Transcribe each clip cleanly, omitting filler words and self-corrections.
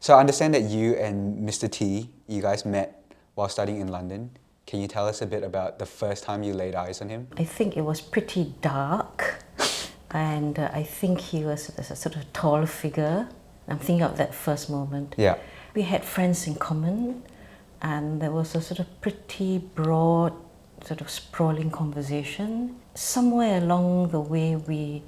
So I understand that you and Mr. T, you guys met while studying in London. Can you tell us a bit about the first time you laid eyes on him? I think it was pretty dark, and I think he was a sort of tall figure. I'm thinking of that first moment. Yeah. We had friends in common, and there was a sort of pretty broad, sort of sprawling conversation. Somewhere along the way, we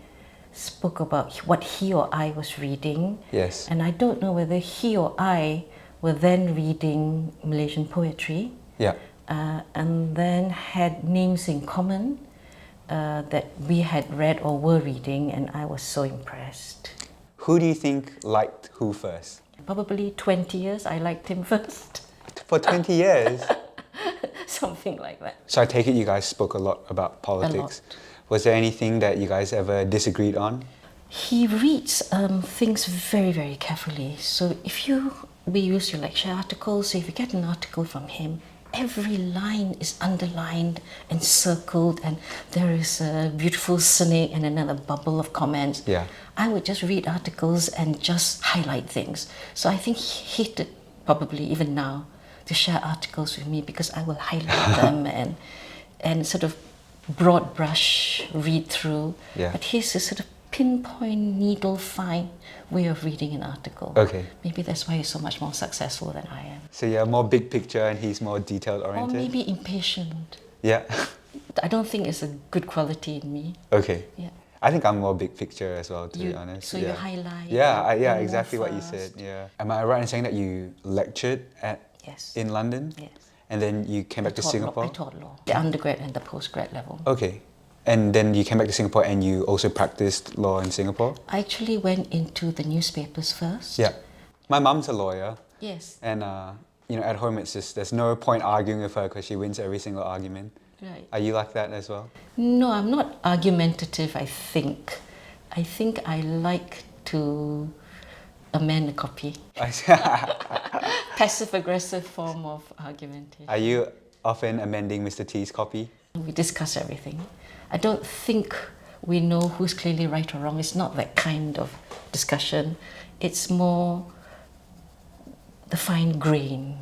spoke about what he or I was reading. Yes. And I don't know whether he or I were then reading Malaysian poetry. Yeah. And then had names in common that we had read or were reading, and I was so impressed. Who do you think liked who first? Probably 20 years I liked him first. For 20 years? Something like that. So I take it you guys spoke a lot about politics. A lot. Was there anything that you guys ever disagreed on? He reads things very, very carefully. So we use your lecture articles, so if you get an article from him, every line is underlined and circled, and there is a beautiful snake and another bubble of comments. Yeah. I would just read articles and just highlight things. So I think he hated, probably even now, to share articles with me because I will highlight them and sort of broad brush read through. Yeah. But his is sort of pinpoint, needle fine way of reading an article. Okay. Maybe that's why he's so much more successful than I am. So you're more big picture and he's more detailed Or oriented? maybe impatient. Yeah. I don't think it's a good quality in me. Okay. Yeah. I think I'm more big picture as well, to be honest. So you highlight. Yeah, you're exactly more what you said. fast. Yeah. Am I right in saying that you lectured Yes. in London? Yes. And then you came back to Singapore? I taught law, the undergrad and the postgrad level. Okay. And then you came back to Singapore and you also practiced law in Singapore? I actually went into the newspapers first. Yeah. My mum's a lawyer. Yes. And, at home it's just, there's no point arguing with her because she wins every single argument. Right. Are you like that as well? No, I'm not argumentative, I think. I think I like to amend a copy. Passive-aggressive form of argumentation. Are you often amending Mr. T's copy? We discuss everything. I don't think we know who's clearly right or wrong. It's not that kind of discussion. It's more the fine grain.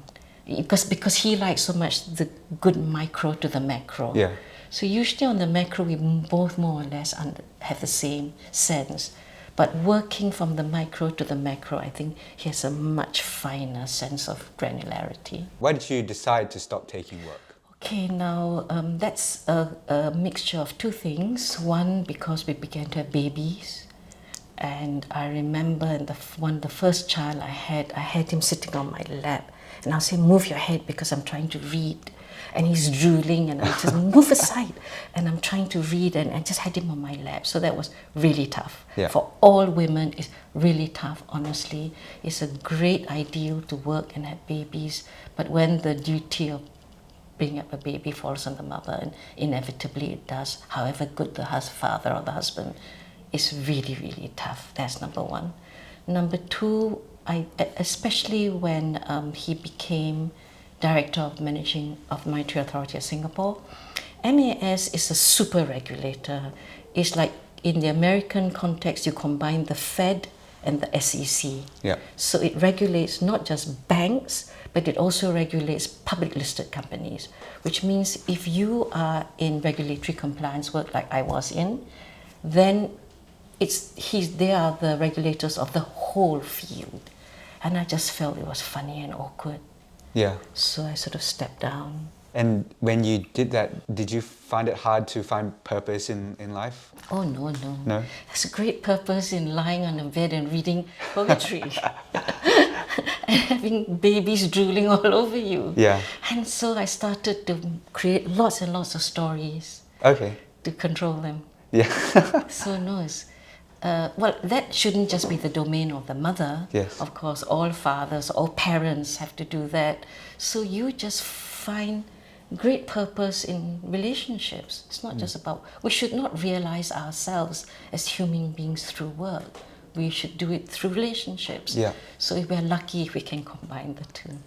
Because he likes so much the good micro to the macro. Yeah. So usually on the macro, we both more or less have the same sense. But working from the micro to the macro, I think he has a much finer sense of granularity. Why did you decide to stop taking work? Okay, now that's a mixture of two things. One, because we began to have babies. And I remember the first child I had him sitting on my lap. And I'll say, move your head because I'm trying to read. And he's drooling and I just move aside. And I'm trying to read and I just had him on my lap. So that was really tough. Yeah. For all women, it's really tough, honestly. It's a great ideal to work and have babies. But when the duty of bringing up a baby falls on the mother, and inevitably it does, however good the father or the husband, it's really, really tough. That's number one. Number two, especially when he became Director of Managing of Monetary Authority of Singapore, MAS is a super regulator. It's like in the American context, you combine the Fed and the SEC. Yeah. So it regulates not just banks, but it also regulates public listed companies, which means if you are in regulatory compliance work like I was in, then they are the regulators of the whole field. And I just felt it was funny and awkward. Yeah. So I sort of stepped down. And when you did that, did you find it hard to find purpose in life? Oh, no. No? There's a great purpose in lying on a bed and reading poetry. And having babies drooling all over you. Yeah. And so I started to create lots and lots of stories. Okay. To control them. Yeah. So no, well, that shouldn't just be the domain of the mother. Yes. Of course, all fathers, all parents have to do that. So you just find great purpose in relationships. It's not just about, we should not realize ourselves as human beings through work. We should do it through relationships. Yeah. So if we're lucky, we can combine the two.